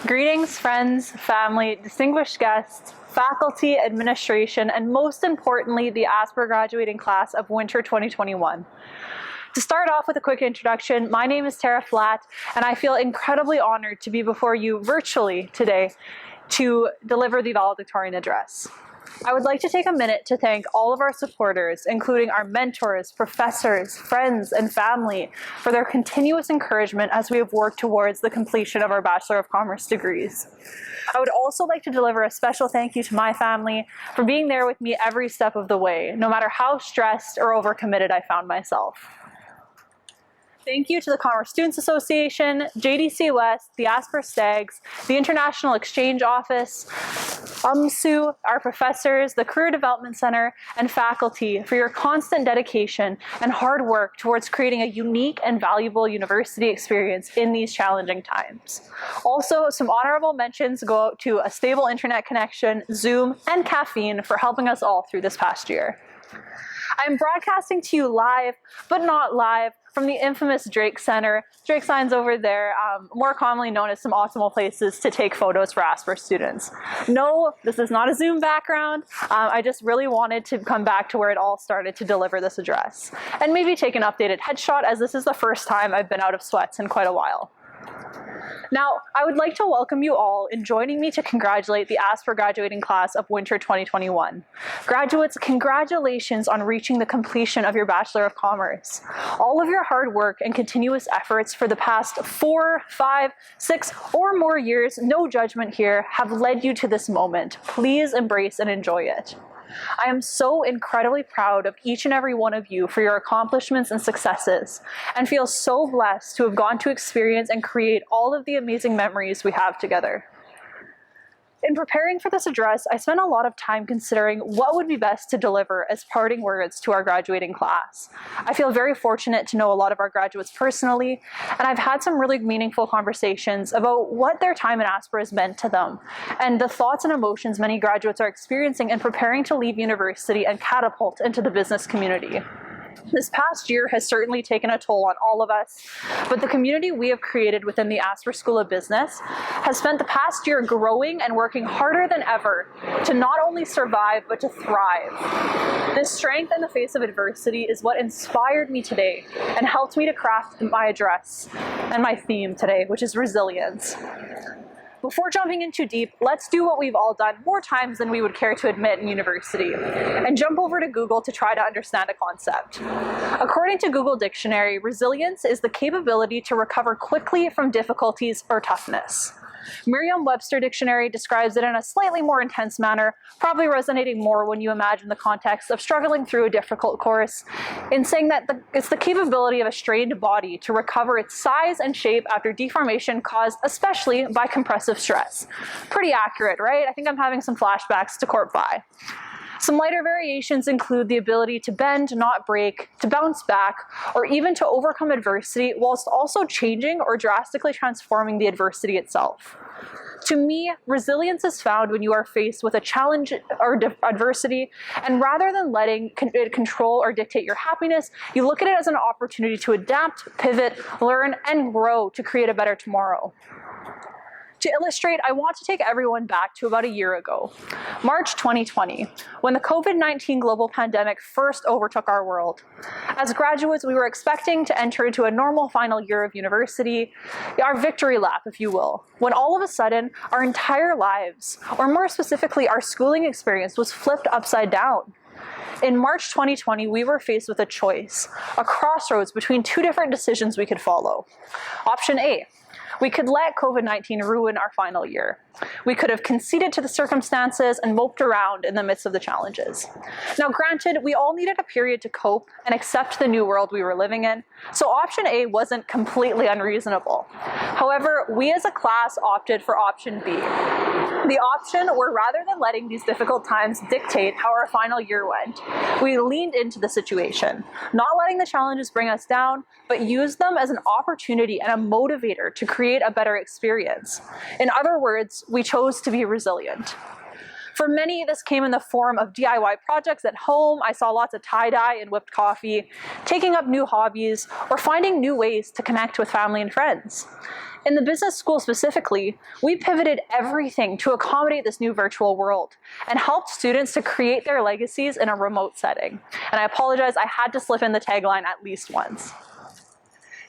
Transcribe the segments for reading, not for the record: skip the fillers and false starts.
Greetings, friends, family, distinguished guests, faculty, administration, and most importantly, the ASPR graduating class of winter 2021. To start off with a quick introduction, my name is Flatt, and I feel incredibly honored to be before you virtually today to deliver the valedictorian address. I would like to take a minute to thank all of our supporters, including our mentors, professors, friends, and family, for their continuous encouragement as we have worked towards the completion of our Bachelor of Commerce degrees. I would also like to deliver a special thank you to my family for being there with me every step of the way, no matter how stressed or overcommitted I found myself. Thank you to the Commerce Students Association, JDC West, the ASPR Stags, the International Exchange Office, UMSU, our professors, the Career Development Center, and faculty for your constant dedication and hard work towards creating a unique and valuable university experience in these challenging times. Also, some honorable mentions go out to a stable internet connection, Zoom, and caffeine for helping us all through this past year. I'm broadcasting to you live, but not live, from the infamous Drake Center. Drake Sign's over there, more commonly known as some optimal places to take photos for ASPR students. No, this is not a Zoom background. I just really wanted to come back to where it all started to deliver this address. And maybe take an updated headshot, as this is the first time I've been out of sweats in quite a while. Now, I would like to welcome you all in joining me to congratulate the ASPR graduating class of winter 2021. Graduates, congratulations on reaching the completion of your Bachelor of Commerce. All of your hard work and continuous efforts for the past 4, 5, 6, or more years, no judgment here, have led you to this moment. Please embrace and enjoy it. I am so incredibly proud of each and every one of you for your accomplishments and successes, and feel so blessed to have gone to experience and create all of the amazing memories we have together. In preparing for this address, I spent a lot of time considering what would be best to deliver as parting words to our graduating class. I feel very fortunate to know a lot of our graduates personally, and I've had some really meaningful conversations about what their time at ASPR has meant to them, and the thoughts and emotions many graduates are experiencing in preparing to leave university and catapult into the business community. This past year has certainly taken a toll on all of us, but the community we have created within the ASPR School of Business has spent the past year growing and working harder than ever to not only survive, but to thrive. This strength in the face of adversity is what inspired me today and helped me to craft my address and my theme today, which is resilience. Before jumping in too deep, let's do what we've all done more times than we would care to admit in university, and jump over to Google to try to understand a concept. According to Google Dictionary, resilience is the capability to recover quickly from difficulties or toughness. Merriam-Webster Dictionary describes it in a slightly more intense manner, probably resonating more when you imagine the context of struggling through a difficult course, in saying that it's the capability of a strained body to recover its size and shape after deformation caused especially by compressive stress. Pretty accurate, right? I think I'm having some flashbacks to Corp Vi. Some lighter variations include the ability to bend, not break, to bounce back, or even to overcome adversity whilst also changing or drastically transforming the adversity itself. To me, resilience is found when you are faced with a challenge or adversity, and rather than letting it control or dictate your happiness, you look at it as an opportunity to adapt, pivot, learn, and grow to create a better tomorrow. To illustrate, I want to take everyone back to about a year ago, March 2020, when the COVID-19 global pandemic first overtook our world. As graduates, we were expecting to enter into a normal final year of university, our victory lap, if you will, when all of a sudden, our entire lives, or more specifically, our schooling experience, was flipped upside down. In March 2020, we were faced with a choice, a crossroads between two different decisions we could follow. Option A: we could let COVID-19 ruin our final year. We could have conceded to the circumstances and moped around in the midst of the challenges. Now, granted, we all needed a period to cope and accept the new world we were living in, so option A wasn't completely unreasonable. However, we as a class opted for option B. The option where, rather than letting these difficult times dictate how our final year went, we leaned into the situation, not letting the challenges bring us down, but used them as an opportunity and a motivator to create a better experience. In other words, we chose to be resilient. For many, this came in the form of DIY projects at home. I saw lots of tie-dye and whipped coffee, taking up new hobbies, or finding new ways to connect with family and friends. In the business school specifically, we pivoted everything to accommodate this new virtual world and helped students to create their legacies in a remote setting. And I apologize, I had to slip in the tagline at least once.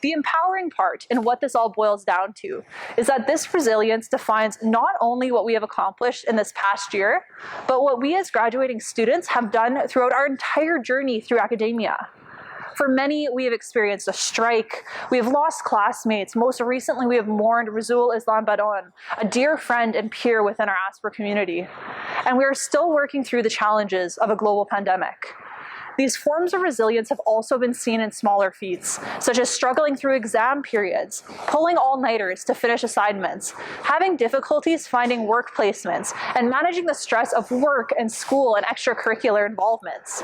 The empowering part in what this all boils down to is that this resilience defines not only what we have accomplished in this past year, but what we as graduating students have done throughout our entire journey through academia. For many, we have experienced a strike, we have lost classmates, most recently we have mourned Rasoul Islam Badon, a dear friend and peer within our Asper community, and we are still working through the challenges of a global pandemic. These forms of resilience have also been seen in smaller feats, such as struggling through exam periods, pulling all-nighters to finish assignments, having difficulties finding work placements, and managing the stress of work and school and extracurricular involvements.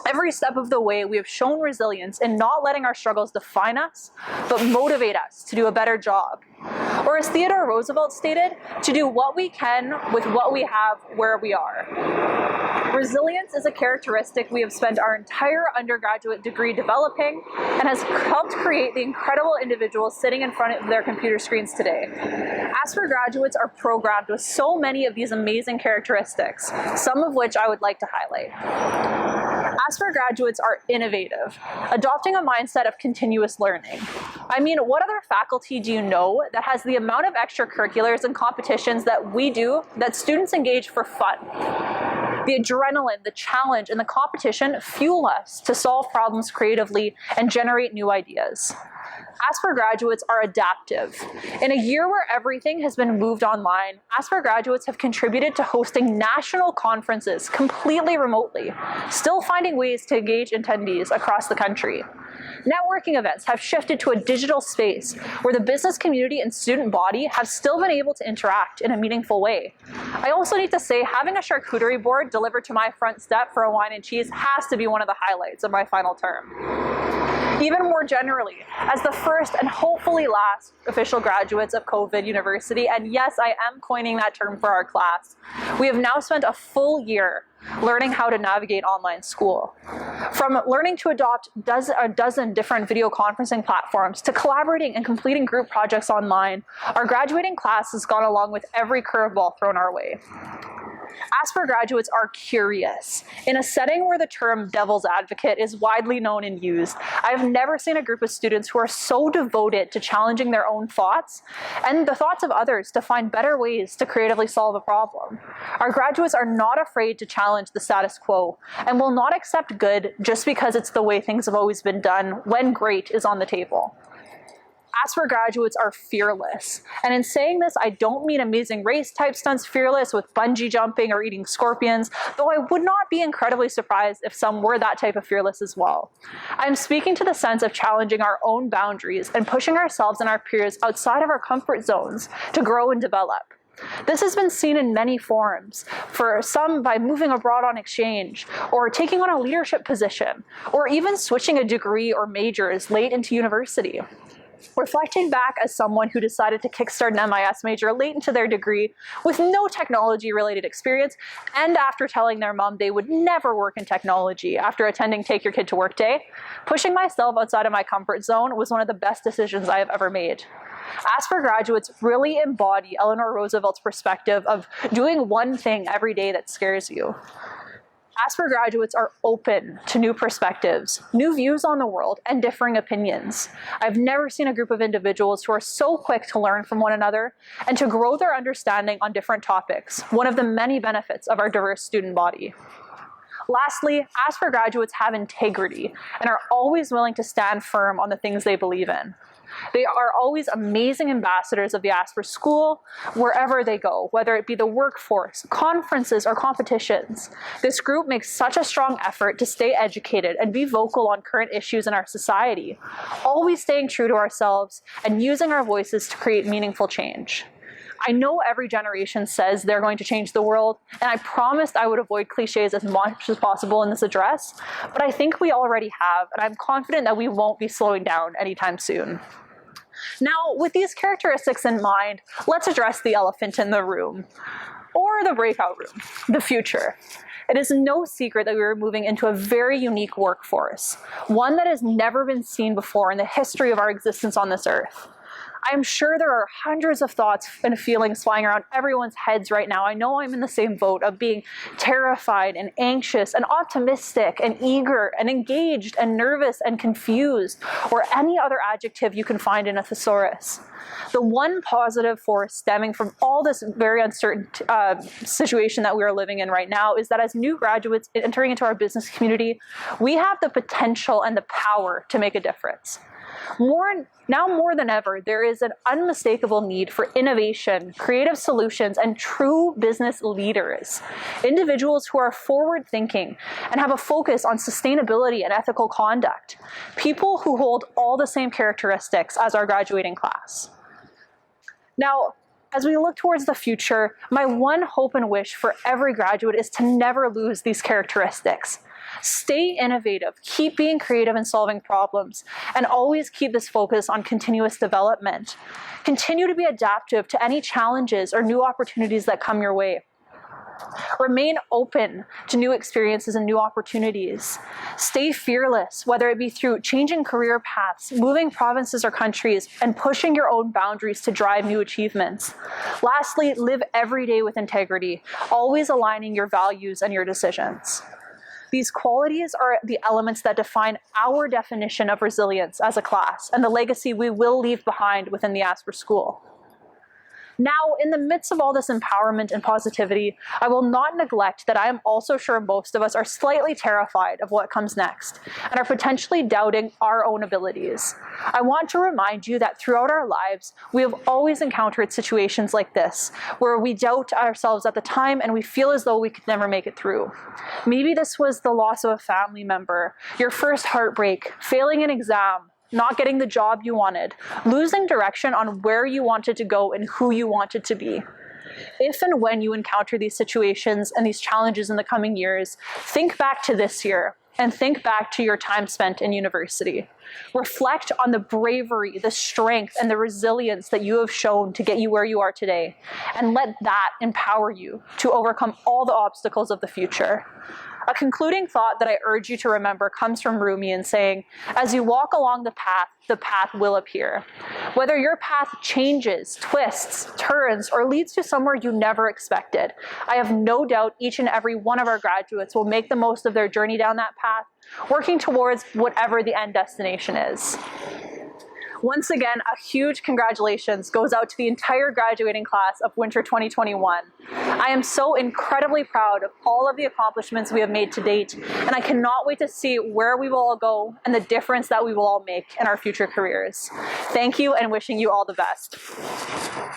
Every step of the way, we have shown resilience in not letting our struggles define us, but motivate us to do a better job. Or as Theodore Roosevelt stated, to do what we can with what we have where we are. Resilience is a characteristic we have spent our entire undergraduate degree developing and has helped create the incredible individuals sitting in front of their computer screens today. Asper graduates are programmed with so many of these amazing characteristics, some of which I would like to highlight. Asper graduates are innovative, adopting a mindset of continuous learning. I mean, what other faculty do you know that has the amount of extracurriculars and competitions that we do that students engage for fun? The adrenaline, the challenge, and the competition fuel us to solve problems creatively and generate new ideas. Asper graduates are adaptive. In a year where everything has been moved online, Asper graduates have contributed to hosting national conferences completely remotely, still finding ways to engage attendees across the country. Networking events have shifted to a digital space where the business community and student body have still been able to interact in a meaningful way. I also need to say, having a charcuterie board delivered to my front step for a wine and cheese has to be one of the highlights of my final term. Even more generally, as the first and hopefully last official graduates of COVID University, and yes, I am coining that term for our class, we have now spent a full year learning how to navigate online school. From learning to adopt a dozen different video conferencing platforms to collaborating and completing group projects online, our graduating class has gone along with every curveball thrown our way. Asper graduates are curious. In a setting where the term devil's advocate is widely known and used, I have never seen a group of students who are so devoted to challenging their own thoughts and the thoughts of others to find better ways to creatively solve a problem. Our graduates are not afraid to challenge the status quo and will not accept good just because it's the way things have always been done when great is on the table. Asper graduates are fearless. And in saying this, I don't mean Amazing Race type stunts fearless with bungee jumping or eating scorpions, though I would not be incredibly surprised if some were that type of fearless as well. I'm speaking to the sense of challenging our own boundaries and pushing ourselves and our peers outside of our comfort zones to grow and develop. This has been seen in many forms, for some by moving abroad on exchange, or taking on a leadership position, or even switching a degree or majors late into university. Reflecting back as someone who decided to kickstart an MIS major late into their degree with no technology-related experience, and after telling their mom they would never work in technology after attending Take Your Kid to Work Day, pushing myself outside of my comfort zone was one of the best decisions I have ever made. Asper graduates really embody Eleanor Roosevelt's perspective of doing one thing every day that scares you. Asper graduates are open to new perspectives, new views on the world, and differing opinions. I've never seen a group of individuals who are so quick to learn from one another and to grow their understanding on different topics, one of the many benefits of our diverse student body. Lastly, Asper graduates have integrity and are always willing to stand firm on the things they believe in. They are always amazing ambassadors of the Asper School wherever they go, whether it be the workforce, conferences, or competitions. This group makes such a strong effort to stay educated and be vocal on current issues in our society, always staying true to ourselves and using our voices to create meaningful change. I know every generation says they're going to change the world, and I promised I would avoid cliches as much as possible in this address, but I think we already have, and I'm confident that we won't be slowing down anytime soon. Now, with these characteristics in mind, let's address the elephant in the room. or the breakout room, the future. It is no secret that we are moving into a very unique workforce, one that has never been seen before in the history of our existence on this earth. I am sure there are hundreds of thoughts and feelings flying around everyone's heads right now. I know I'm in the same boat of being terrified and anxious and optimistic and eager and engaged and nervous and confused, or any other adjective you can find in a thesaurus. The one positive force stemming from all this very uncertain situation that we are living in right now is that as new graduates entering into our business community, we have the potential and the power to make a difference. Now more than ever, there is an unmistakable need for innovation, creative solutions, and true business leaders. Individuals who are forward-thinking and have a focus on sustainability and ethical conduct. People who hold all the same characteristics as our graduating class. Now, as we look towards the future, my one hope and wish for every graduate is to never lose these characteristics. Stay innovative, keep being creative and solving problems, and always keep this focus on continuous development. Continue to be adaptive to any challenges or new opportunities that come your way. Remain open to new experiences and new opportunities. Stay fearless, whether it be through changing career paths, moving provinces or countries, and pushing your own boundaries to drive new achievements. Lastly, live every day with integrity, always aligning your values and your decisions. These qualities are the elements that define our definition of resilience as a class and the legacy we will leave behind within the Asper School. Now, in the midst of all this empowerment and positivity, I will not neglect that I am also sure most of us are slightly terrified of what comes next and are potentially doubting our own abilities. I want to remind you that throughout our lives, we have always encountered situations like this, where we doubt ourselves at the time and we feel as though we could never make it through. Maybe this was the loss of a family member, your first heartbreak, failing an exam, not getting the job you wanted, losing direction on where you wanted to go and who you wanted to be. If and when you encounter these situations and these challenges in the coming years, think back to this year and think back to your time spent in university. Reflect on the bravery, the strength, and the resilience that you have shown to get you where you are today, and let that empower you to overcome all the obstacles of the future. A concluding thought that I urge you to remember comes from Rumi in saying, as you walk along the path will appear. Whether your path changes, twists, turns, or leads to somewhere you never expected, I have no doubt each and every one of our graduates will make the most of their journey down that path, working towards whatever the end destination is. Once again, a huge congratulations goes out to the entire graduating class of winter 2021. I am so incredibly proud of all of the accomplishments we have made to date, and I cannot wait to see where we will all go and the difference that we will all make in our future careers. Thank you, and wishing you all the best.